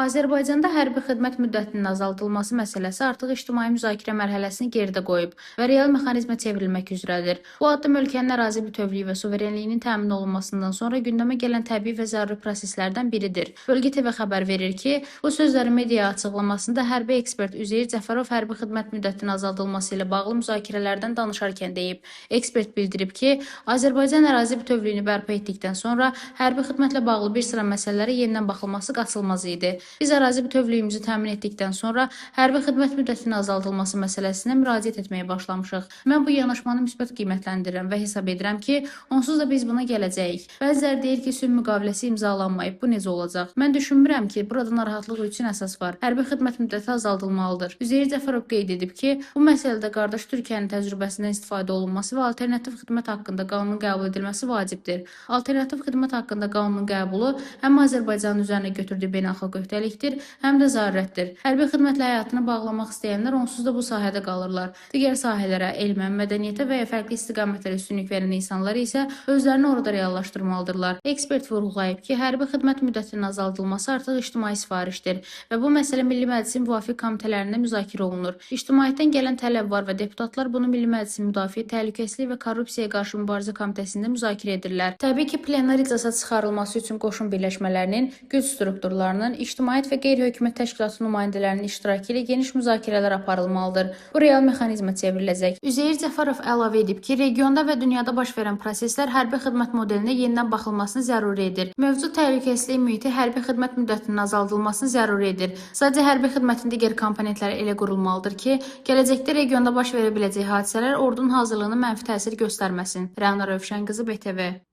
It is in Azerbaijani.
Azərbaycanda hərbi xidmət müddətinin azaldılması məsələsi artıq ictimai müzakirə mərhələsini geridə qoyub və real mexanizmə çevrilmək üzrədir. Bu addım ölkənin ərazi bütövlüyü və suverenliyinin təmin olunmasından sonra gündəmə gələn təbii və zəruri proseslərdən biridir. Bölgə TV xəbər verir ki, bu sözləri mediaya açıqlamasında hərbi ekspert Üzeyir Cəfərov hərbi xidmət müddətinin azaldılması ilə bağlı müzakirələrdən danışarkən deyib. Ekspert bildirib ki, Azərbaycan ərazi bütövlüyünü bərpa etdikdən sonra hərbi xidmətlə bağlı bir sıra məsələlərə yenidən baxılması qaçılmaz idi. Biz ərazi bütövlüyümüzü təmin etdikdən sonra hərbi xidmət müddətinin azaldılması məsələsinə müraciət etməyə başlamışıq. Mən bu yanaşmanı müsbət qiymətləndirirəm və hesab edirəm ki, onsuz da biz buna gələcəyik. Bəziləri deyir ki, sülh müqaviləsi imzalanmayıb. Bu necə olacaq? Mən düşünmürəm ki, burada narahatlıq üçün əsas var. Hərbi xidmət müddəti azaldılmalıdır. Üzeyir Cəfərov qeyd edib ki, bu məsələdə qardaş Türkiyənin təcrübəsindən istifadə olunması və alternativ xidmət haqqında qanunun qəbul edilməsi vacibdir. Alternativ xidmət haqqında qanunun qəbulu həm Azərbaycanın üzərinə götürdüyü beynəlxalq öhdəlikdir, həm də zarurətdir. Hərbi xidmətlə həyatını bağlamaq istəyənlər onsuz da bu sahədə qalırlar. Digər sahələrə, elmə, mədəniyyətə və ya fərqli istiqamətlərə üstünlük verən insanlar isə özlərini orada reallaşdırmalıdırlar. Ekspert vurğulayıb ki, hərbi xidmət müddətinin azaldılması artıq ictimai sifarişdir və bu məsələ Milli Məclisin müvafiq komitələrində müzakirə olunur. İctimaiyyətdən gələn tələb var və deputatlar bunu Milli Məclisin Müdafiə, Təhlükəsizlik və Korrupsiyaya qarşı mübarizə komitəsində müzakirə edirlər. Təbii ki, plenar iclasa çıxarılması üçün qoşun birləşmələrinin, güc strukturlarının, ictimaiyyət və qeyri-hökumət təşkilatı nümayəndələrinin iştirakı ilə geniş müzakirələr aparılmalıdır. Bu real mexanizmə çevriləcək. Üzeyir Cəfərov əlavə edib ki, regionda və dünyada baş verən proseslər hərbi xidmət modelinə yenidən baxılmasını zəruri edir. Mövcud təhlükəsizlik mühiti hərbi xidmət müddətinin azaldılmasını zəruri edir. Sadəcə hərbi xidmətin digər komponentləri elə qurulmalıdır ki, gələcəkdə regionda baş verə biləcək hadisələr ordunun hazırlığına mənfi təsir göstərməsin. Rəna Rövşən qızı, BTV.